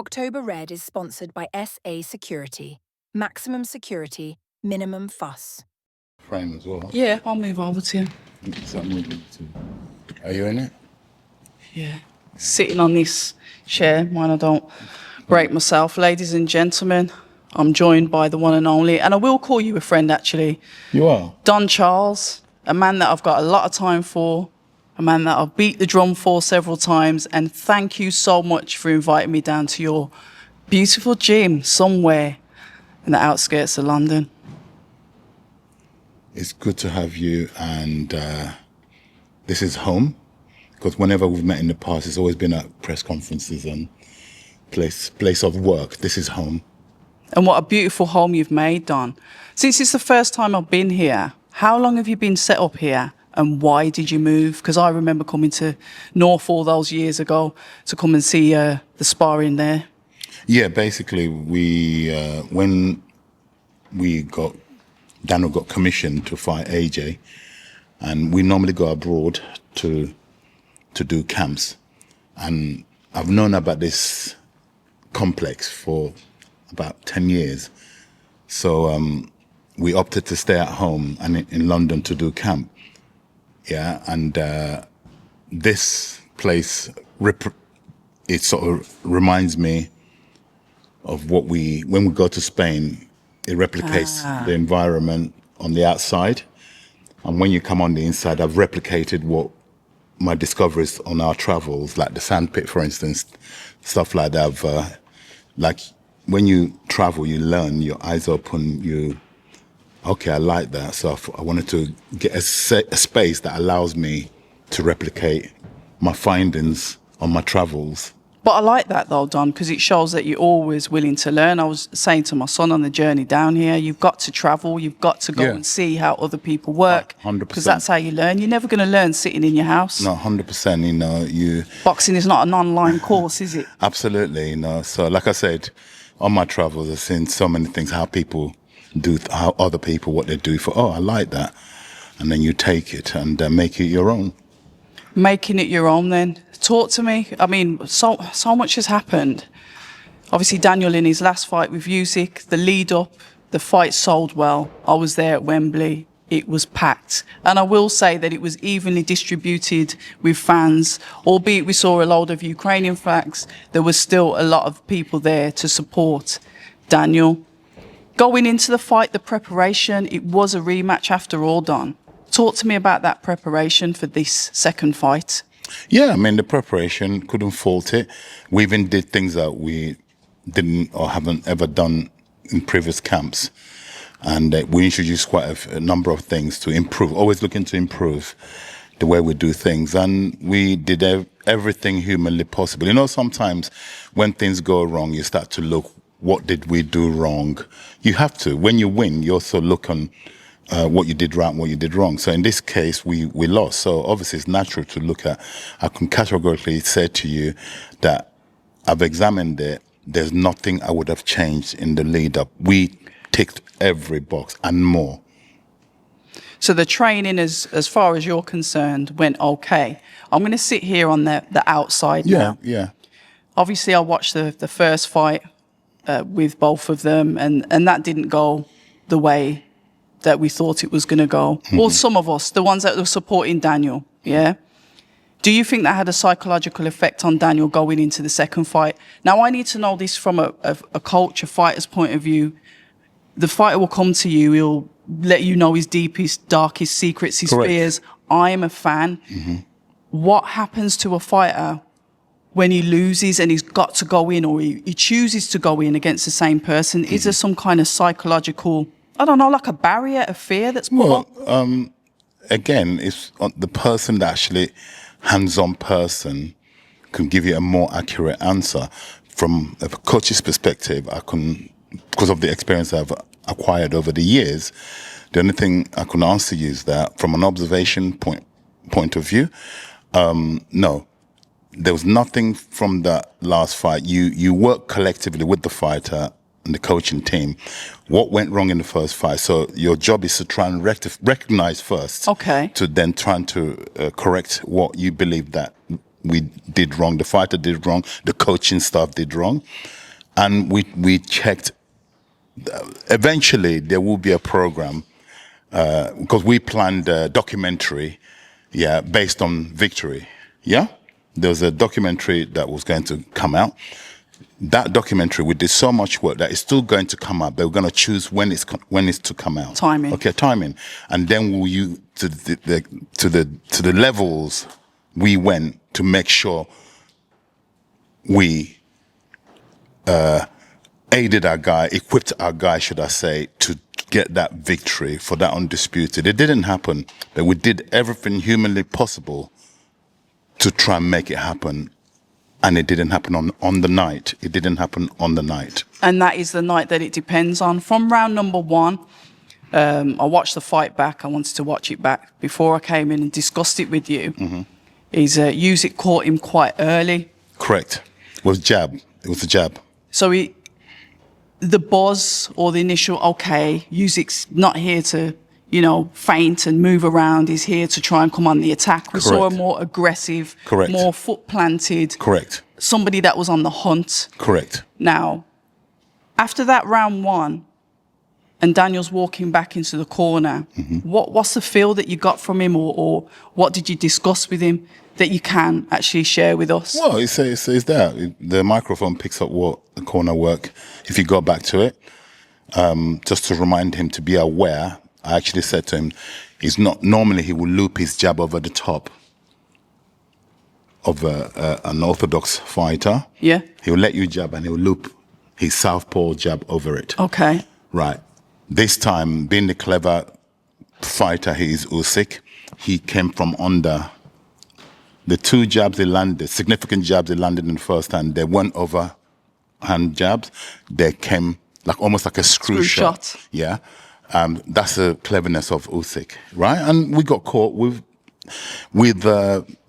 October Red is sponsored by SA Security. Maximum security, minimum fuss. Frame as well. Yeah, I'll move over to you. Are you in it? Yeah. Sitting on this chair, mine I don't break myself. Ladies and gentlemen, I'm joined by the one and only, and I will call you a friend actually, You are? Don Charles, a man that I've got a lot of time for, a man that I've beat the drum for several times, and thank you so much for inviting me down to your beautiful gym somewhere in the outskirts of London. It's good to have you, and this is home, because whenever we've met in the past, it's always been at press conferences and place of work. This is home. And what a beautiful home you've made, Don. Since it's the first time I've been here, how long have you been set up here? And why did you move? Because I remember coming to North all those years ago to come and see the sparring there. Yeah, basically, when Daniel got commissioned to fight AJ, and we normally go abroad to do camps. And I've known about this complex for about 10 years. So we opted to stay at home and in London to do camp. Yeah, and this place, it sort of reminds me of when we go to Spain, it replicates the environment on the outside. And when you come on the inside, I've replicated what my discoveries on our travels, like the sandpit, for instance, stuff like that. Like when you travel, you learn, your eyes open, okay, I like that. So I wanted to get a space that allows me to replicate my findings on my travels. But I like that though, Don, because it shows that you're always willing to learn. I was saying to my son on the journey down here, you've got to travel, you've got to go and see how other people work. 100%. Because that's how you learn. You're never going to learn sitting in your house. No, 100%, Boxing is not an online course, is it? Absolutely, So like I said, on my travels, I've seen so many things, how people do, how other people, what they do for, I like that. And then you take it and make it your own. Making it your own then. Talk to me. I mean, so much has happened. Obviously, Daniel in his last fight with Usyk, the lead up, the fight sold well. I was there at Wembley. It was packed. And I will say that it was evenly distributed with fans. Albeit we saw a load of Ukrainian flags, there was still a lot of people there to support Daniel. Going into the fight, the preparation, it was a rematch after all, Don. Talk to me about that preparation for this second fight. Yeah, I mean, the preparation, couldn't fault it. We even did things that we didn't or haven't ever done in previous camps. And we introduced quite a number of things to improve, always looking to improve the way we do things. And we did everything humanly possible. Sometimes when things go wrong, you start to look, what did we do wrong? You have to. When you win, you also look on what you did right and what you did wrong. So in this case, we lost. So obviously it's natural to look at. I can categorically say to you that I've examined it. There's nothing I would have changed in the lead up. We ticked every box and more. So the training, as far as you're concerned, went okay. I'm going to sit here on the outside now. Yeah. Obviously, I watched the first fight with both of them, and that didn't go the way that we thought it was going to go. Mm-hmm. Well, some of us, the ones that were supporting Daniel, yeah? Do you think that had a psychological effect on Daniel going into the second fight? Now, I need to know this from a coach, a fighter's point of view. The fighter will come to you, he'll let you know his deepest, darkest secrets, his fears. I am a fan. Mm-hmm. What happens to a fighter when he loses and he's got to go in, or he chooses to go in against the same person? Mm-hmm. Is there some kind of psychological, I don't know, like a barrier of fear that's put up? Again, it's the person that actually, hands-on person, can give you a more accurate answer. From a coach's perspective, because of the experience I've acquired over the years, the only thing I can answer you is that from an observation point of view, no. There was nothing from that last fight. You work collectively with the fighter and the coaching team. What went wrong in the first fight? So your job is to try and recognize first. Okay. To then try to correct what you believe that we did wrong, the fighter did wrong, the coaching staff did wrong. And we checked. Eventually, there will be a program, because we planned a documentary, based on victory. Yeah? There was a documentary that was going to come out. That documentary, we did so much work that it's still going to come out. But we're going to choose when it's to come out. Timing. Okay, timing. And then we'll use to the levels we went to make sure we aided our guy, equipped our guy, should I say, to get that victory for that undisputed. It didn't happen, but we did everything humanly possible to try and make it happen. And it didn't happen on the night. It didn't happen on the night. And that is the night that it depends on. From round number 1, I watched the fight back. I wanted to watch it back before I came in and discussed it with you. Mm-hmm. Usyk caught him quite early. Correct. It was jab. It was a jab. So the buzz or the initial, okay, Usyk's not here to, feint and move around. He's here to try and come on the attack. We saw a more aggressive, more foot planted. Correct. Somebody that was on the hunt. Correct. Now, after that round 1, and Daniel's walking back into the corner, what's the feel that you got from him, or what did you discuss with him that you can actually share with us? Well, it's there. The microphone picks up what the corner work. If you go back to it, just to remind him to be aware, I actually said to him, normally he will loop his jab over the top of an orthodox fighter. Yeah. He'll let you jab and he'll loop his southpaw jab over it. Okay. Right. This time, being the clever fighter he is, Usyk, he came from under. The 2 jabs he landed, significant jabs he landed in the first hand, they weren't overhand jabs. They came almost like a screw shot. Yeah. That's the cleverness of Usyk, right? And we got caught with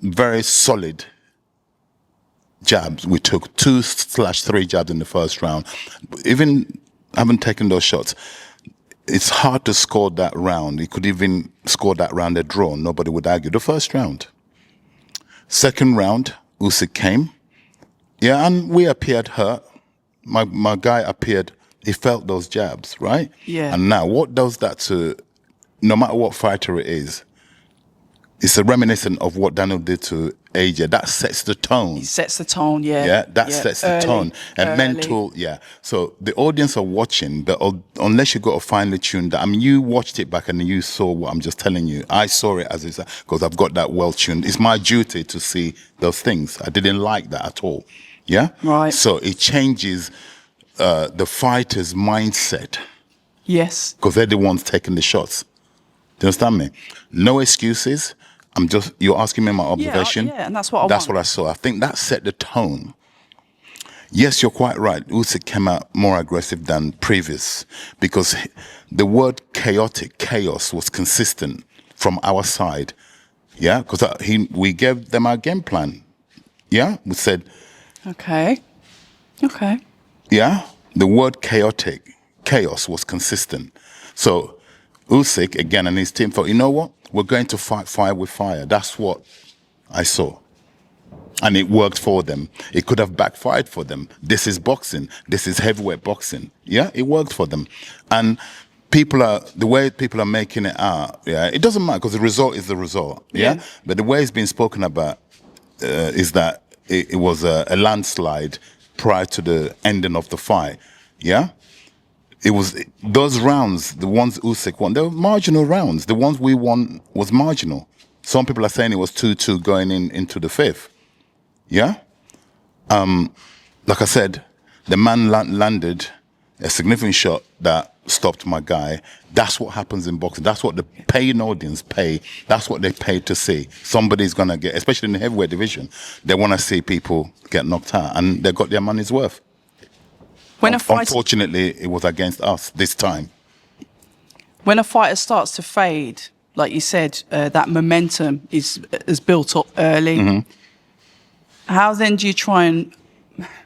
very solid jabs. We took 2/3 jabs in the first round. Even having taken those shots, it's hard to score that round. He could even score that round a draw. Nobody would argue. The first round. Second round, Usyk came. Yeah, and we appeared hurt. My guy appeared, he felt those jabs, right? Yeah. And now, what does that to, no matter what fighter it is, it's a reminiscent of what Daniel did to AJ. That sets the tone. It sets the tone, yeah. Yeah, that sets the tone. And mental, yeah. So the audience are watching, but unless you got a finely tuned, you watched it back and you saw what I'm just telling you. I saw it as it's, because I've got that well tuned. It's my duty to see those things. I didn't like that at all. Yeah? Right. So it changes the fighter's mindset. Yes. Because they're the ones taking the shots. Do you understand me? No excuses. You're asking me my observation. Yeah, and that's what I want. That's what I saw. I think that set the tone. Yes, you're quite right. Usyk came out more aggressive than previous because the word chaos was consistent from our side. Yeah, because we gave them our game plan. Yeah, we said. Okay. Yeah, the word chaos was consistent. So Usyk, again, and his team thought, you know what? We're going to fight fire with fire. That's what I saw. And it worked for them. It could have backfired for them. This is boxing. This is heavyweight boxing. Yeah, it worked for them. And the way people are making it out, yeah, it doesn't matter because the result is the result. Yeah. But the way it's been spoken about is that it was a landslide prior to the ending of the fight. Yeah. It was those rounds, the ones Usyk won, they were marginal rounds. The ones we won was marginal. Some people are saying it was 2-2 going into the 5th. Yeah? Like I said, the man landed a significant shot that stopped my guy. That's what happens in boxing. That's what the paying audience pay. That's what they pay to see. Somebody's going to get, especially in the heavyweight division, they want to see people get knocked out, and they got their money's worth. Unfortunately, it was against us this time. When a fighter starts to fade, like you said, that momentum is built up early. Mm-hmm. How then do you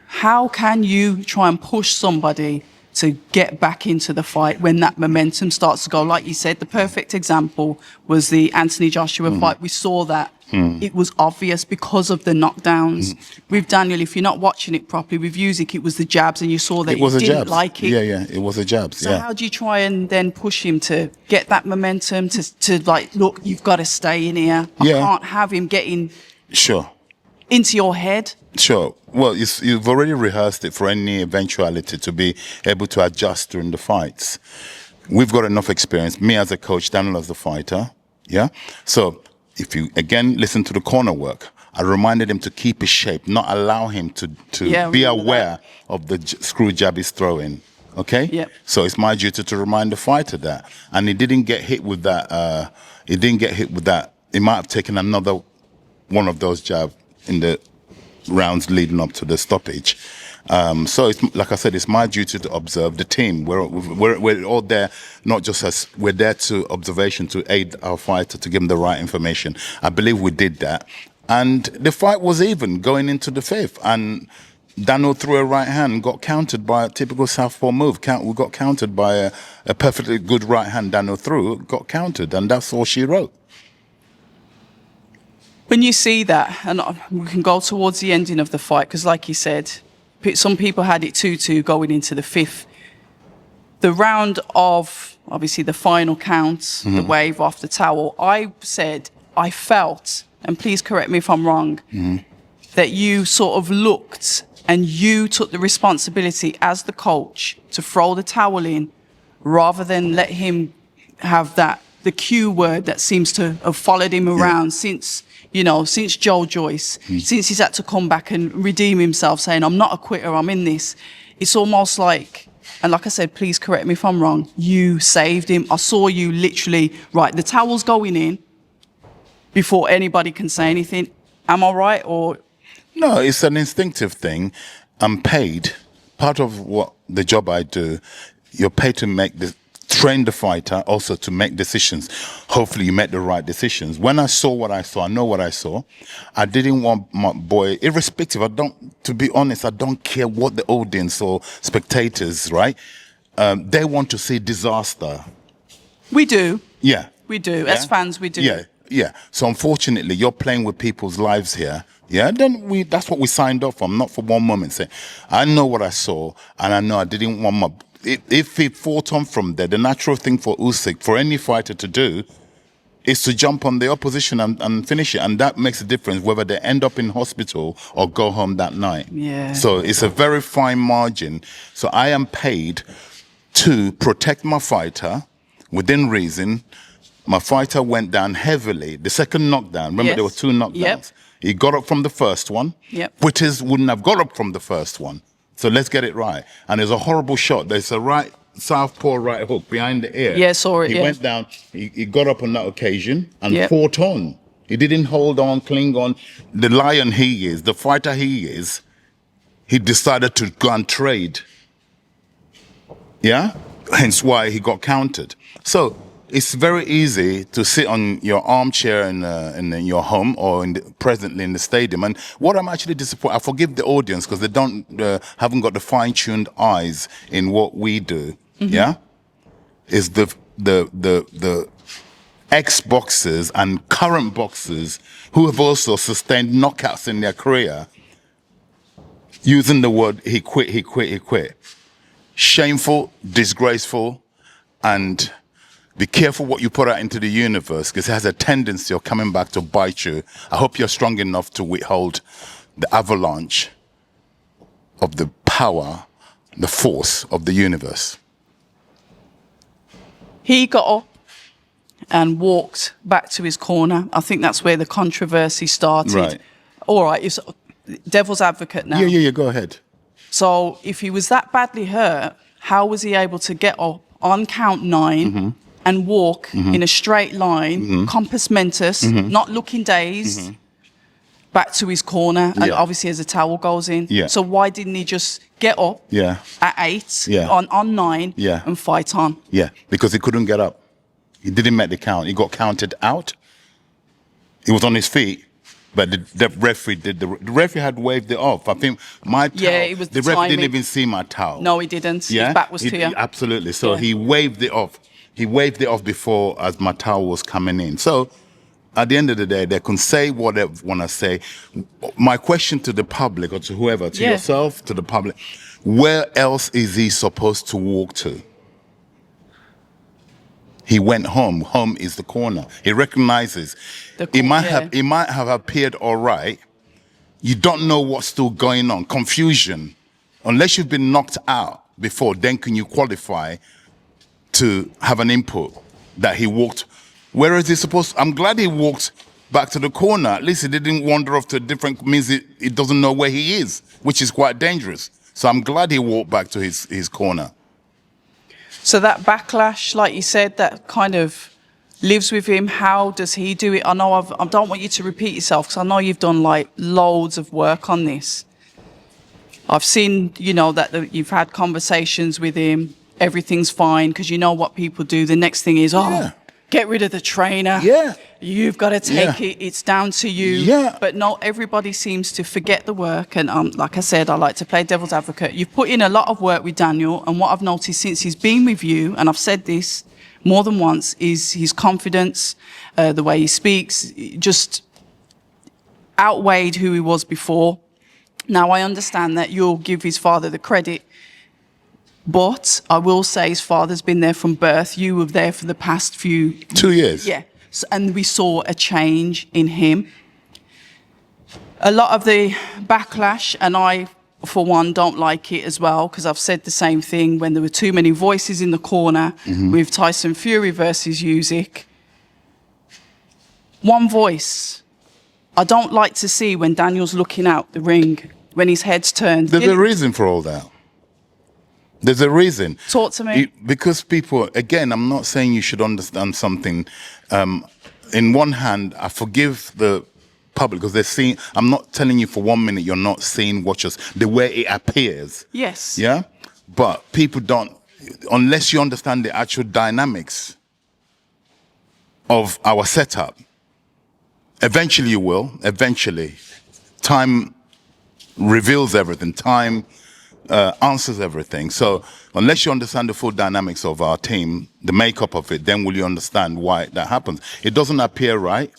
how can you try and push somebody to get back into the fight when that momentum starts to go? Like you said, the perfect example was the Anthony Joshua fight. We saw that It was obvious because of the knockdowns. With Daniel, if you're not watching it properly, with Usyk, it was the jabs, and you saw that It was he a didn't jabs. like it. Yeah, it was a jabs. So yeah. how do you try and then push him to get that momentum, to like, look, you've got to stay in here. I Yeah. can't have him getting Sure. into your head. Sure. Well, you've already rehearsed it for any eventuality to be able to adjust during the fights. We've got enough experience, me as a coach, Daniel as the fighter. Yeah. So if you, again, listen to the corner work, I reminded him to keep his shape, not allow him to Yeah, I be remember aware of the screw jab he's throwing. Okay? Yep. So it's my duty to remind the fighter that. And he didn't get hit with that. He didn't get hit with that. He might have taken another one of those jabs in the rounds leading up to the stoppage. So it's, like I said, it's my duty to observe the team. We're all there, not just as we're there to observation to aid our fighter to give him the right information. I believe we did that, and the fight was even going into the fifth. And Daniel threw a right hand, got countered by a typical southpaw move. We got countered by a perfectly good right hand. Daniel threw, got countered, and that's all she wrote. When you see that, and we can go towards the ending of the fight, because like you said, some people had it 2-2 going into the fifth. The round of, obviously, the final count, the wave off the towel, I said, I felt, and please correct me if I'm wrong, that you sort of looked and you took the responsibility as the coach to throw the towel in rather than let him have that, the Q word that seems to have followed him around since Joe Joyce, since he's had to come back and redeem himself, saying, I'm not a quitter, I'm in this. It's almost like, and like I said, please correct me if I'm wrong, you saved him. I saw you literally, right, the towel's going in before anybody can say anything. Am I right? Or no, it's an instinctive thing. I'm paid. Part of what the job I do, you're paid to train the fighter, also to make decisions. Hopefully you make the right decisions. When I saw what I saw, I know what I saw. I didn't want my boy, irrespective, to be honest, I don't care what the audience or spectators, right? They want to see disaster. we do. Yeah. We do. Yeah? As fans, we do. Yeah. So unfortunately, you're playing with people's lives here. Yeah, then that's what we signed up for. Not for one moment saying, I know what I saw, and I know I didn't want my... If he fought on from there, the natural thing for Usyk, for any fighter to do, is to jump on the opposition and finish it. And that makes a difference whether they end up in hospital or go home that night. Yeah. So it's a very fine margin. So I am paid to protect my fighter within reason. My fighter went down heavily. The second knockdown, remember there were two knockdowns. Yep. He got up from the first one. Yep. Quitters wouldn't have got up from the first one. So let's get it right. And there's a horrible shot. There's a southpaw right hook behind the ear. Yeah, saw it, He went down. He got up on that occasion and fought on. He didn't hold on, cling on. The lion he is, the fighter he is, he decided to go and trade. Yeah? Hence why he got countered. So it's very easy to sit on your armchair in your home or presently in the stadium. And what I'm actually disappointed, I forgive the audience because they haven't got the fine-tuned eyes in what we do. Yeah, is the ex-boxers and current boxers who have also sustained knockouts in their career using the word he quit. Shameful, disgraceful, and be careful what you put out into the universe because it has a tendency of coming back to bite you. I hope you're strong enough to withhold the avalanche of the power, the force of the universe. He got up and walked back to his corner. I think that's where the controversy started. Right. All right, it's devil's advocate now. Yeah, go ahead. So if he was that badly hurt, how was he able to get up on count 9 and walk in a straight line, compass mentis, not looking dazed, back to his corner, and obviously as the towel goes in? Yeah. So why didn't he just get up at 8 on 9 and fight on? Yeah, because he couldn't get up. He didn't make the count. He got counted out. He was on his feet. But the referee the referee had waved it off. I think my towel, it was the referee didn't even see my towel. No, he didn't. His back was to you. Absolutely. So he waved it off. He waved it off before as my towel was coming in. So at the end of the day, they can say what they want to say. My question to the public, or to whoever, to yourself, to the public, where else is he supposed to walk to? He went home. Home is the corner. He recognizes. It might have appeared all right. You don't know what's still going on. Confusion. Unless you've been knocked out before, then can you qualify to have an input that he walked. Where is he supposed to? I'm glad he walked back to the corner. At least he didn't wander off to a different, means he doesn't know where he is, which is quite dangerous. So I'm glad he walked back to his corner. So that backlash, like you said, that kind of lives with him. How does he do it? I know I don't want you to repeat yourself, because I know you've done like loads of work on this. I've seen, you know, that you've had conversations with him. Everything's fine, because you know what people do. The next thing is, get rid of the trainer. Yeah. You've got to take it. It's down to you. Yeah. But no, everybody seems to forget the work. And like I said, I like to play devil's advocate. You've put in a lot of work with Daniel. And what I've noticed since he's been with you, and I've said this more than once, is his confidence, the way he speaks, just outweighed who he was before. Now, I understand that you'll give his father the credit, but I will say his father's been there from birth. You were there for the past 2 years. Yeah. So, and we saw a change in him. A lot of the backlash, and I, for one, don't like it as well, because I've said the same thing when there were too many voices in the corner with Tyson Fury versus Usyk. One voice. I don't like to see when Daniel's looking out the ring, when his head's turned. There's a reason for all that. There's a reason. Talk to me. Because people, again, I'm not saying you should understand something. In one hand, I forgive the public because they're seeing, I'm not telling you for 1 minute you're not seeing the way it appears. Yes. Yeah? But people don't, unless you understand the actual dynamics of our setup, eventually you will, eventually. Time reveals everything. Time answers everything. So unless you understand the full dynamics of our team, the makeup of it, then will you understand why that happens. It doesn't appear right.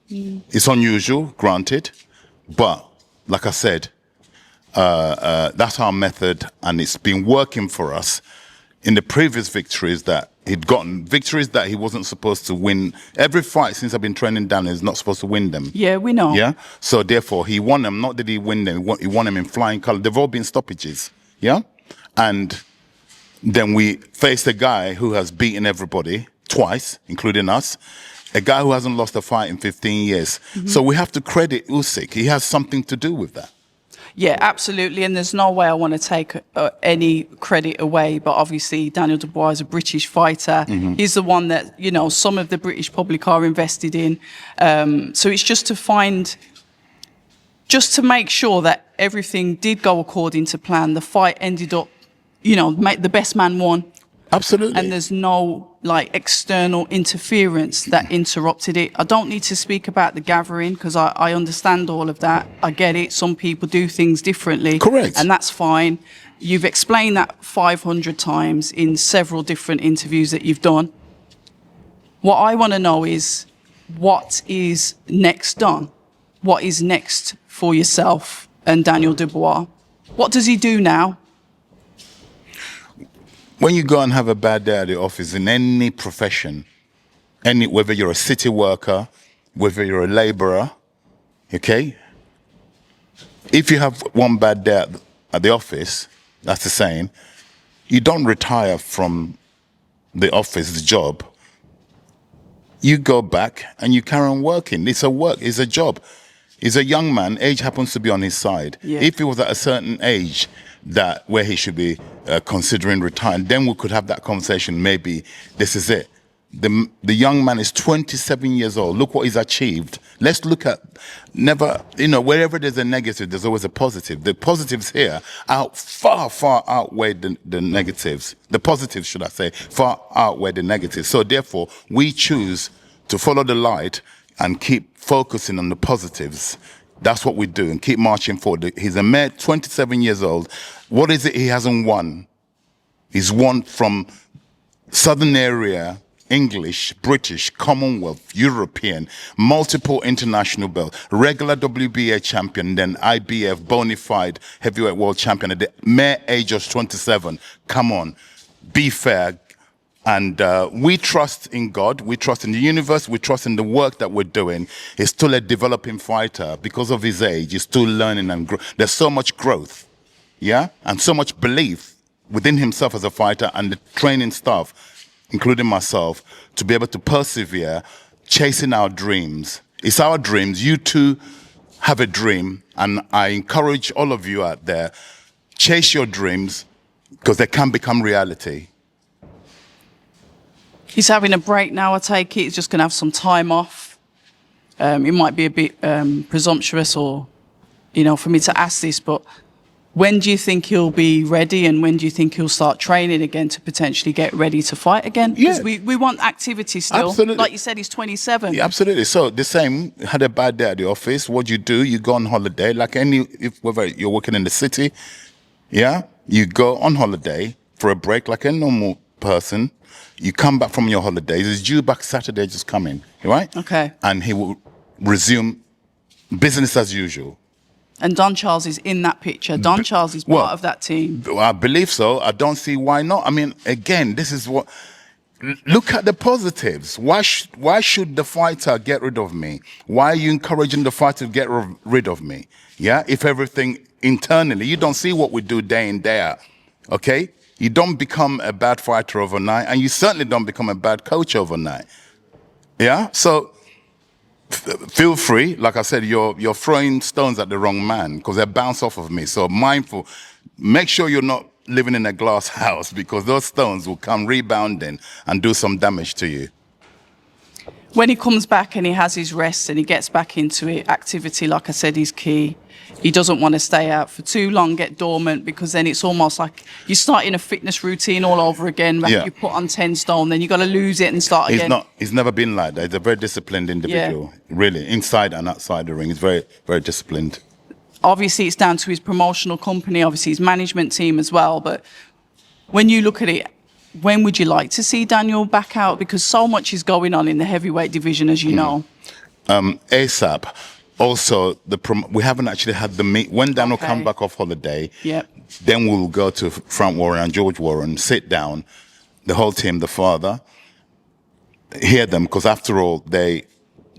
It's unusual, granted. But like I said, that's our method, and it's been working for us in the previous victories that he'd gotten. Victories that he wasn't supposed to win. Every fight since I've been training Daniel, he's not supposed to win them. Yeah, we know. Yeah? So therefore, he won them. Not that he win them. He won them in flying color. They've all been stoppages. Yeah? And then we faced a guy who has beaten everybody twice, including us. A guy who hasn't lost a fight in 15 years. So we have to credit Usyk. He has something to do with that. Yeah, absolutely. And there's no way I want to take any credit away. But obviously, Daniel Dubois is a British fighter. He's the one that, you know, some of the British public are invested in. So it's just to make sure that everything did go according to plan. The fight ended up, you know, the best man won. Absolutely. And there's no external interference that interrupted it. I don't need to speak about the gathering, because I understand all of that. I get it. Some people do things differently. Correct. And that's fine. You've explained that 500 times in several different interviews that you've done. What I want to know is, what is next done? What is next for yourself and Daniel Dubois? What does he do now? When you go and have a bad day at the office in any profession, whether you're a city worker, whether you're a laborer, okay? If you have one bad day at the office, that's the saying, you don't retire from the office, the job. You go back and you carry on working. It's a job. He's a young man, age happens to be on his side. Yeah. If he was at a certain age where he should be considering retiring, then we could have that conversation. Maybe this is it. The young man is 27 years old. Look what he's achieved. Let's look at wherever there's a negative, there's always a positive. The positives here far outweigh the negatives. The positives, should I say, far outweigh the negatives. So therefore, we choose to follow the light and keep focusing on the positives. That's what we do, and keep marching forward. He's a man, 27 years old. What is it he hasn't won? He's won from southern area English, British, Commonwealth, European, multiple international belts, regular WBA champion, then IBF bona fide heavyweight world champion at the mere age of 27. Come on, be fair. And we trust in God, we trust in the universe, we trust in the work that we're doing. He's still a developing fighter because of his age. He's still learning and there's so much growth, yeah, and so much belief within himself as a fighter and the training staff, including myself, to be able to persevere, chasing our dreams. It's our dreams. You too have a dream, and I encourage all of you out there, chase your dreams because they can become reality. He's having a break now, I take it. He's just going to have some time off. It might be a bit presumptuous or, for me to ask this, but when do you think he'll be ready, and when do you think he'll start training again to potentially get ready to fight again? Because we want activity still. Absolutely. Like you said, he's 27. Yeah, absolutely. So the same, had a bad day at the office. What do? You go on holiday, like whether you're working in the city, yeah, you go on holiday for a break like a normal person. You come back from your holidays. He's due back Saturday, just coming, right? Okay. And he will resume business as usual. And Don Charles is in that picture. Don Charles is part of that team. I believe so. I don't see why not. I mean, again, this is what... Look at the positives. Why should the fighter get rid of me? Why are you encouraging the fighter to get rid of me? Yeah? If everything internally, you don't see what we do day in, day out. Okay? You don't become a bad fighter overnight, and you certainly don't become a bad coach overnight. Yeah? So feel free. Like I said, you're throwing stones at the wrong man because they bounce off of me. So mindful. Make sure you're not living in a glass house because those stones will come rebounding and do some damage to you. When he comes back and he has his rest and he gets back into it, activity, like I said, is key. He doesn't want to stay out for too long, get dormant, because then it's almost like you're starting a fitness routine all over again. Yeah. You put on 10 stone, then you got to lose it and start again. He's never been like that. He's a very disciplined individual, really, inside and outside the ring. He's very, very disciplined. Obviously, it's down to his promotional company, obviously his management team as well. But when you look at it, when would you like to see Daniel back out? Because so much is going on in the heavyweight division, as you know. ASAP. Also, we haven't actually had the meet. When Daniel comes back off holiday, then we'll go to Frank Warren and George Warren, sit down, the whole team, the father, hear them, because after all,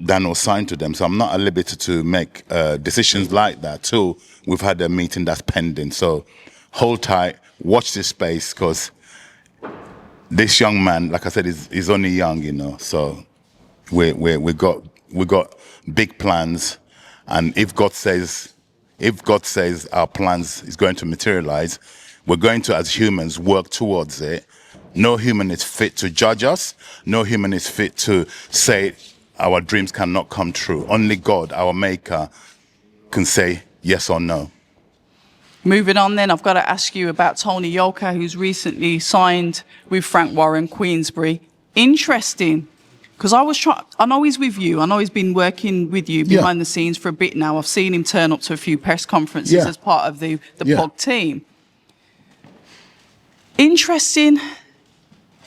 Daniel signed to them. So I'm not at liberty to make decisions like that till we've had a meeting that's pending. So hold tight, watch this space, because this young man, like I said, is only young, So we got big plans. And if God says our plans is going to materialize, we're going to, as humans, work towards it. No human is fit to judge us. No human is fit to say our dreams cannot come true. Only God, our maker, can say yes or no. Moving on then, I've got to ask you about Tony Yoka, who's recently signed with Frank Warren, Queensberry. Interesting. Because I know he's with you. I know he's been working with you behind the scenes for a bit now. I've seen him turn up to a few press conferences as part of the POG team. Interesting,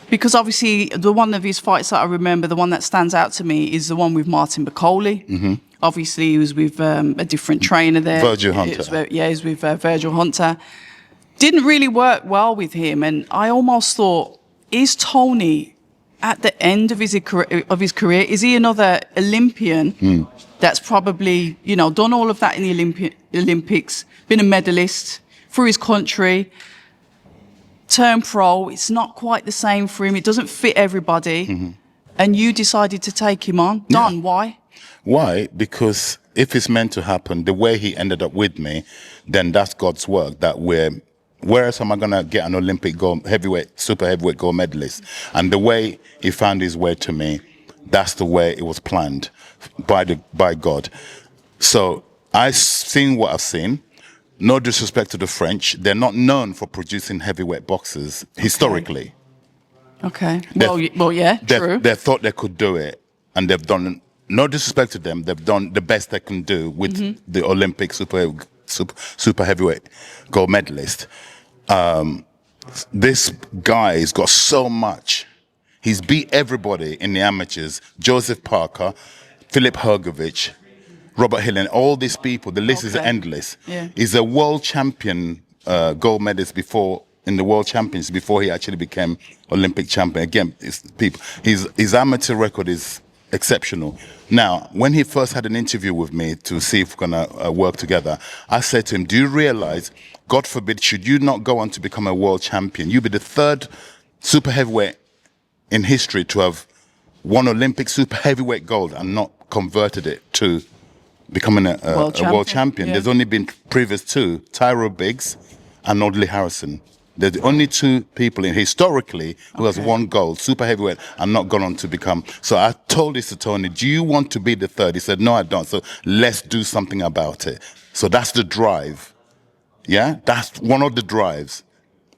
because obviously the one of his fights that I remember, the one that stands out to me, is the one with Martin Bacoli. Mm-hmm. Obviously, he was with a different trainer there. Virgil Hunter. He was with Virgil Hunter. Didn't really work well with him, and I almost thought, is Tony at the end of his career, is he another Olympian that's probably, done all of that in the Olympics, been a medalist for his country, turned pro? It's not quite the same for him. It doesn't fit everybody. Mm-hmm. And you decided to take him on. Don, why? Why? Because if it's meant to happen, the way he ended up with me, then that's God's work, that where else am I going to get an Olympic super heavyweight gold medalist? And the way he found his way to me, that's the way it was planned by God. So I've seen what I've seen. No disrespect to the French. They're not known for producing heavyweight boxers historically. Okay. Well, yeah, true. They thought they could do it, and they've done, no disrespect to them, they've done the best they can do with the Olympic super heavyweight gold medalist. This guy's got so much. He's beat everybody in the amateurs. Joseph Parker, Philip Hergovich, Robert Hill, and all these people. The list is endless. Yeah. He's a world champion gold medalist in the world champions before he actually became Olympic champion. Again, his amateur record is exceptional. Now, when he first had an interview with me to see if we're gonna work together, I said to him, do you realize, God forbid, should you not go on to become a world champion, you'll be the third super heavyweight in history to have won Olympic super heavyweight gold and not converted it to becoming a world champion. Yeah. There's only been previous two, Tyrell Biggs and Audley Harrison. They're the only two people historically who has won gold, super heavyweight, and not gone on to become. So I told this to Tony, do you want to be the third? He said, no, I don't. So let's do something about it. So that's the drive. Yeah, that's one of the drives.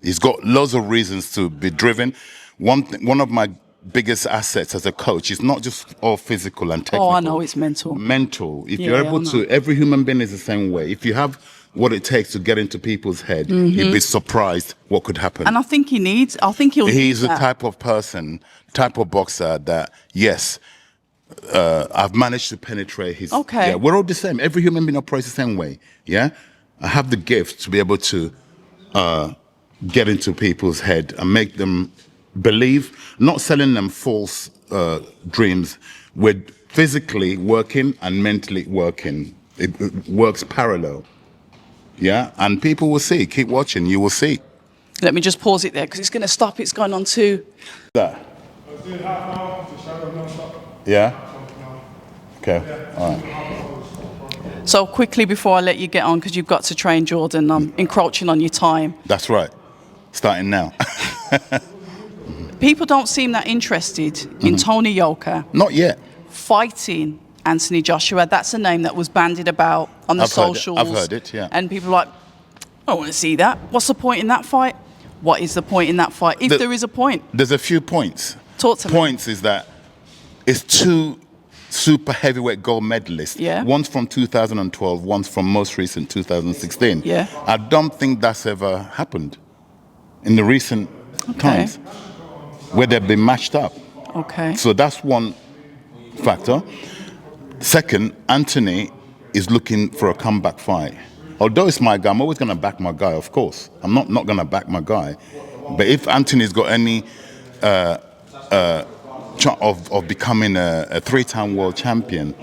He's got loads of reasons to be driven. One of my biggest assets as a coach is not just all physical and technical. Oh, I know, it's mental. Mental. If you're able to, every human being is the same way. If you have what it takes to get into people's head, you'd be surprised what could happen. And I think he's the type of person, type of boxer that, yes, I've managed to penetrate his. Okay. Yeah, we're all the same. Every human being operates the same way. Yeah, I have the gift to be able to get into people's head and make them believe, not selling them false dreams. We're physically working and mentally working. It works parallel. Yeah, and people will see. Keep watching, you will see. Let me just pause it there because it's going to stop. It's going on to that. Yeah. Okay. All right. So quickly before I let you get on, because you've got to train, Jordan, I'm encroaching on your time. That's right. Starting now. People don't seem that interested in Tony Yoka. Not yet. Fighting Anthony Joshua. That's a name that was bandied about on the socials. I've heard it, yeah. And people are like, I want to see that. What's the point in that fight? What is the point in that fight? If there is a point. There's a few points. Talk to me. Points is that it's two super heavyweight gold medalists. Yeah. One's from 2012, one's from most recent 2016. Yeah. I don't think that's ever happened in the recent times where they've been matched up. Okay. So that's one factor. Second, Anthony is looking for a comeback fight. Although it's my guy, I'm always going to back my guy, of course. I'm not going to back my guy. But if Anthony's got any of becoming a three-time world champion,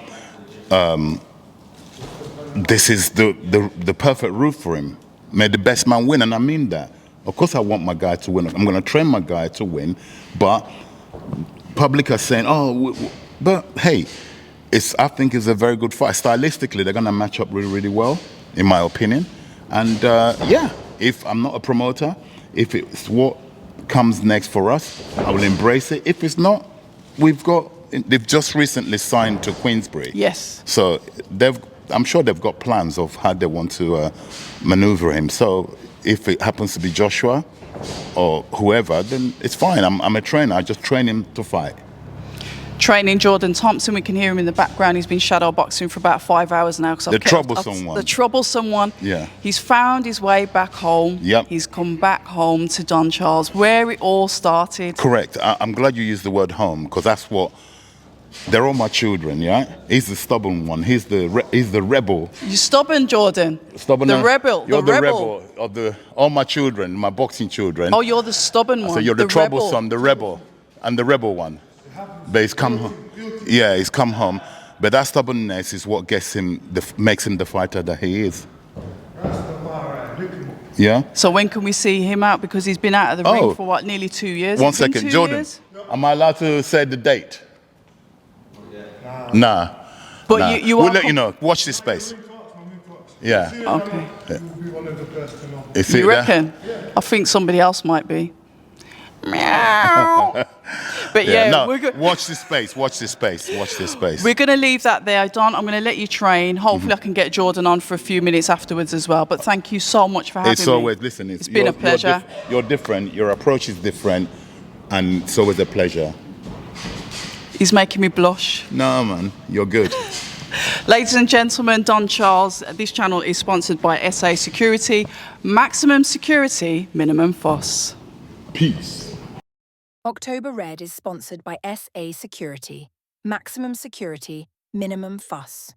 this is the perfect route for him. May the best man win, and I mean that. Of course I want my guy to win. I'm going to train my guy to win. But public are saying, but hey, I think it's a very good fight. Stylistically, they're going to match up really, really well, in my opinion. And if I'm not a promoter, if it's what comes next for us, I will embrace it. If it's not, they've just recently signed to Queensberry. Yes. So I'm sure they've got plans of how they want to maneuver him. So if it happens to be Joshua or whoever, then it's fine. I'm a trainer. I just train him to fight. Training Jordan Thompson, we can hear him in the background. He's been shadow boxing for about 5 hours now. The troublesome one. The troublesome one. Yeah. He's found his way back home. Yep. He's come back home to Don Charles, where it all started. Correct. I'm glad you used the word home, because that's what. They're all my children, yeah? He's the stubborn one. He's the rebel. You're stubborn, Jordan. Stubborn. The rebel. You're the rebel of all my children, my boxing children. Oh, you're the stubborn one. So you're the troublesome, the rebel. I'm the rebel one. But he's come home. Yeah, he's come home. But that stubbornness is what makes him the fighter that he is. Yeah? So when can we see him out? Because he's been out of the ring for what, nearly 2 years? One second, Jordan. Am I allowed to say the date? Nah. But nah. you we'll are. let you know. Watch this space. Yeah. Okay. Yeah. You reckon? I think somebody else might be. Meow. But watch this space. Watch this space. Watch this space. We're going to leave that there, Don. I'm going to let you train. Hopefully, I can get Jordan on for a few minutes afterwards as well. But thank you so much for having me. It's always, listen, it's been a pleasure. You're different. Your approach is different, and it's always a pleasure. He's making me blush. No, man, you're good. Ladies and gentlemen, Don Charles. This channel is sponsored by SA Security. Maximum security, minimum fuss. Peace. October Red is sponsored by SA Security. Maximum security, minimum fuss.